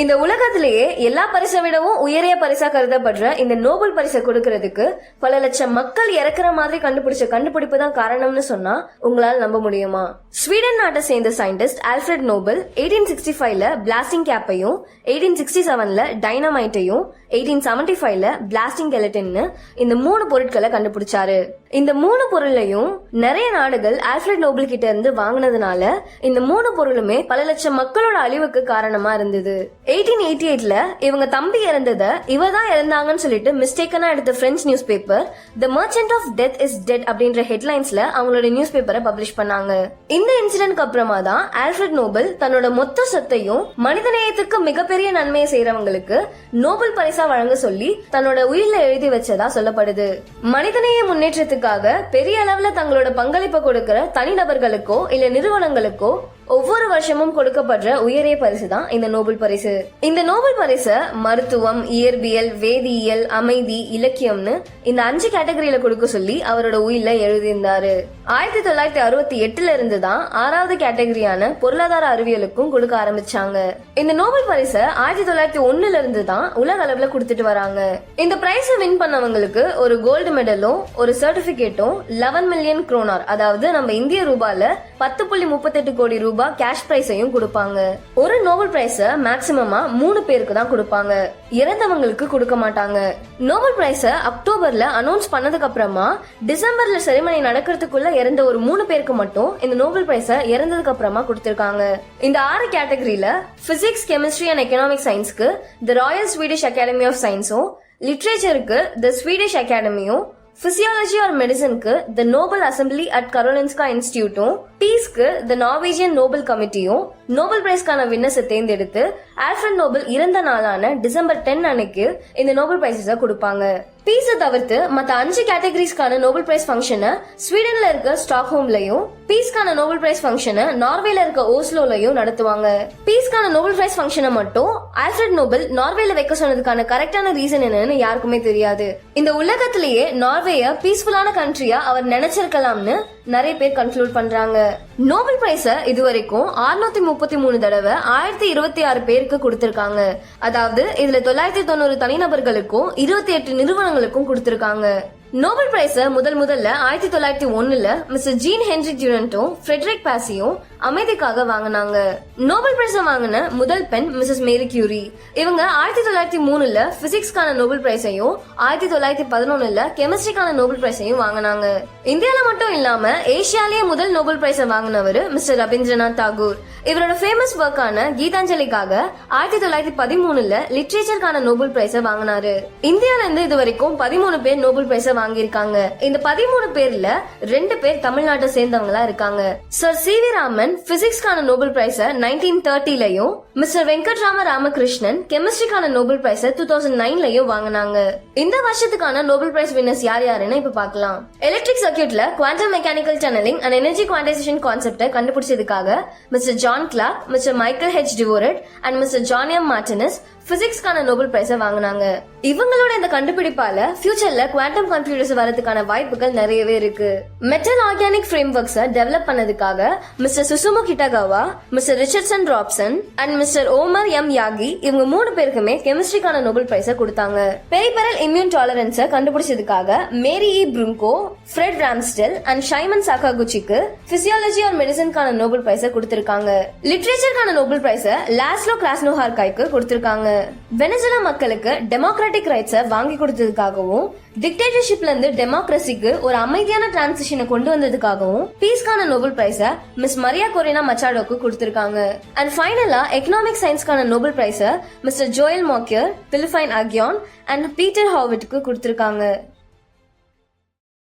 இந்த உலகத்திலேயே எல்லா பரிசை விடவும் உயரிய பரிசா கருதப்படுற இந்த நோபல் பரிசை கொடுக்கறதுக்கு பல லட்சம் மக்கள் இறக்குற மாதிரி கண்டுபிடிச்ச கண்டுபிடிப்பு தான் காரணம்னு சொன்னா உங்களால் நம்ப முடியுமா? ஸ்வீடன் நாட்டை சேர்ந்த சயின்டிஸ்ட் ஆல்ஃபிரட் நோபல் 1865ல பிளாஸ்டிங் கேப்பையும் 1867ல டைனமைட்டையும் 1875ல பிளாஸ்டிங் கெலட்டின்னு இந்த 3 பொருட்களை கண்டுபிடிச்சாரு. இந்த 3 பொருளையும் நிறைய நாடுகள் ஆல்ஃபிரட் நோபல் கிட்ட இருந்து வாங்கினதுனால இந்த 3 பொருளுமே பல லட்சம் மக்களோட அழிவுக்கு காரணமா இருந்தது. 1888ல இவங்க தம்பி இறந்தத இவதான் இறந்தாங்கன்னு சொல்லிட்டு மிஸ்டேக்கனா எடுத்த French newspaper the merchant of death is dead அப்படின்ற ஹெட்லைன்ஸ்ல அவங்களோட நியூஸ் பேப்பரை பப்ளிஷ் பண்ணாங்க. இந்த இன்சிடென்ட்க்கு அப்புறமா தான் ஆல்ஃபிரட் நோபல் தன்னோட மொத்த சொத்தையும் மனிதநேயத்துக்கு மிகப்பெரிய நன்மையை செய்யறவங்களுக்கு நோபல் பரிசா வழங்க சொல்லி தன்னோட உயிரில எழுதி வச்சதா சொல்லப்படுது. மனிதநேய முன்னேற்றத்துக்காக பெரிய அளவுல தங்களோட பங்களிப்பை கொடுக்கிற தனிநபர்களுக்கோ இல்ல நிறுவனங்களுக்கோ ஒவ்வொரு வருஷமும் கொடுக்கப்படுற உயரிய பரிசு தான் இந்த நோபல் பரிசு. இந்த நோபல் பரிசு மருத்துவம், இயற்பியல், வேதியியல், அமைதி, இலக்கியம்னு இந்த 5 கேட்டகரியில கொடுக்க சொல்லி அவரோட உயிரில எழுதியிருந்தாரு. 1968ல இருந்து தான் 6வது கேட்டகரியான பொருளாதார அறிவியலுக்கும் கொடுக்க ஆரம்பிச்சாங்க. இந்த நோபல் பரிசு 1901ல இருந்து தான் உலக அளவுல கொடுத்துட்டு வராங்க. இந்த பிரைஸ் வின் பண்ணவங்களுக்கு ஒரு கோல்டு மெடலும் ஒரு சர்டிபிகேட்டும் 11 மில்லியன் குரோனார், அதாவது நம்ம இந்திய ரூபாயில 10.38 கோடி ரூபாய் கேஷ் பிரைஸையும் கொடுப்பாங்க. ஒரு நோபல் பிரைஸ் மேக்ஸிமமா 3 பேருக்கு தான் கொடுப்பாங்க, இறந்தவங்களுக்கு கொடுக்க மாட்டாங்க. நோபல் பிரைஸ் அக்டோபர்ல அனௌன்ஸ் பண்ணதுக்கு அப்புறமா டிசம்பர்ல செரிமனி நடக்கிறதுக்குள்ள இறந்த ஒரு 3 பேருக்கு மட்டும் இந்த நோபல் பிரைஸ் இறந்ததுக்கு அப்புறமா கொடுத்திருக்காங்க. இந்த 6 கேட்டகரியில பிசிக்ஸ், கெமிஸ்ட்ரி அண்ட் எக்கனாமிக் சயின்ஸ்க்கு the royal Swedish academy of சயின்ஸும், லிட்ரேச்சருக்கு தி ஸ்வீடிஷ் அகாடமியும், பிசியாலஜி ஆர் மெடிசனுக்கு the Nobel assembly at Karolinska இன்ஸ்டிடியூட்டும், பீஸ்க்கு தி நார்வேஜியன் நோபல் கமிட்டியும் நோபல் பிரைஸ்க்கான வின்னர்ஸை தேர்ந்தெடுத்து ஆல்ஃபிரட் நோபல் இறந்த நாளான டிசம்பர் 10 அன்னைக்கு இந்த நோபல் பிரைஸஸை கொடுப்பாங்க. பீஸை தவிர்த்து மத்த 5 கேட்டகரிஸ்க்கான நோபல் பிரைஸ் ஃபங்க்ஷனை ஸ்வீடன்ல இருக்க ஸ்டாக்ஹோம்லயும், பீஸ்க்கான நோபல் பிரைஸ் ஃபங்க்ஷனை நார்வேல இருக்க ஓஸ்லோலயும் நடத்துவாங்க. பீஸ்க்கான நோபல் பிரைஸ் ஃபங்க்ஷனை மட்டும் ஆல்ஃபிரட் நோபல் நார்வேல வைக்க சொன்னதுக்கான கரெக்டான ரீசன் என்னன்னு யாருக்குமே தெரியாது. இந்த உலகத்திலேயே நார்வேய பீஸ்ஃபுல்லான கண்ட்ரியா அவர் நினைச்சிருக்கலாம்னு நிறைய பேர் கன்க்ளூட் பண்றாங்க. நோபல் பிரைஸ இதுவரைக்கும் 633 தடவை 1026 பேருக்கு கொடுத்திருக்காங்க. அதாவது இதுல 990 தனிநபர்களுக்கும் 28 நிறுவனங்களுக்கும் கொடுத்திருக்காங்க. நோபல் பிரைஸ முதல்ல 1901ல மிஸ்டர் ஜீன் ஹென்ரி டியூரண்டும் ஃப்ரெட்ரிக் பாசியும் அமைதிக்காக வாங்கினாங்க. நோபல் பிரைஸ வாங்கின முதல் பெண் மிஸ்ஸஸ் மேரி கியூரி. இவங்க 1903ல பிசிக்ஸ்க்கான நோபல் பிரைஸையும் 1911ல கெமிஸ்ட்ரிக்கான நோபல் பிரைஸையும் வாங்கினாங்க. இந்தியால மட்டும் இல்லாம ஏசியாலேயே முதல் நோபல் பிரைஸை வாங்கினவர் மிஸ்டர் ரவீந்திரநாத் தாகூர். இவரோட ஃபேமஸ் ஒர்க்கான கீதாஞ்சலிக்காக 1913ல லிட்ரேச்சருக்கான நோபல் பிரைஸை வாங்கினாரு. இந்தியால இருந்து இது வரைக்கும் 13 பேர் நோபல் பிரைஸை வாங்கியிருக்காங்க. இந்த 13 பேர்ல 2 பேர் தமிழ்நாட்டை சேர்ந்தவங்களா இருக்காங்க. Sir C V. ராமன் பிசிக்ஸ்க்கான நோபல் பிரைஸ 1930லயும், மிஸ்டர் வெங்கட்ராம ராமகிருஷ்ணன் கெமிஸ்ட்ரிக்கான நோபல் பிரைஸ 2009லயும் வாங்கினாங்க. இந்த வருஷத்துக்கான நோபல் பிரைஸ் வின்னர்ஸ் யார் யாருன்னு இப்ப பார்க்கலாம். எலக்ட்ரிக் சர்க்யூட்ல quantum mechanical tunneling and energy quantization கான்செப்டை கண்டுபிடிச்சதுக்காக mister John Clarke, mister Michael H Devoret and mister John M Martinis பிசிக்ஸ்க்கான நோபல் பிரைஸை வாங்கினாங்க. இவங்களோட இந்த கண்டுபிடிப்பால ஃபியூச்சர்ல குவாண்டம் கம்ப்யூட்டர்ஸ் வரதுக்கான வாய்ப்புகள் நிறையவே இருக்கு. மெட்டல் ஆர்கானிக் ஃப்ரேம் ஒர்க்ஸை டெவலப் பண்ணதுக்காக mister Susumu Kitagawa, mister Richardson Robson and mister Omar M Yaghi இவங்க 3 பேருக்குமே கெமிஸ்ட்ரிக்கான நோபல் பிரைஸை கொடுத்தாங்க. பெரிபெரல் இம்யூன் டாலரன்ஸை கண்டுபிடிச்சதுக்காக Mary E Brunkow, Fred Ramsdell and Shimon சாகாகுச்சிக்கு பிசியாலஜி ஆர் மெடிசனுக்கான நோபல் பிரைஸை கொடுத்திருக்காங்க. லிட்ரேச்சருக்கான நோபல் பிரைஸை லாஸ்லோ கிராஸ்னோஹார்காய்க்கு கொடுத்திருக்காங்க. வெனிசுலா மக்களுக்கு டெமோக்ராட்டிக் ரைட்ஸை வாங்கி கொடுத்ததுக்காகவும், டிக்டேட்டர்ஷிப்ல இருந்து டெமோக்ரஸிக்கு ஒரு அமைதியான டிரான்சிஷனை கொண்டு வந்ததுக்காகவும் பீஸ்க்கான நோபல் பிரைஸை மிஸ் மரியா கொரினா மச்சாடோக்கு கொடுத்திருக்காங்க. அண்ட் ஃபைனலா எக்கனாமிக் சயின்ஸ்க்கான நோபல் பிரைஸை mister Joel Mokyr, Philippe Aghion and Peter ஹாவிட்க்கு கொடுத்திருக்காங்க.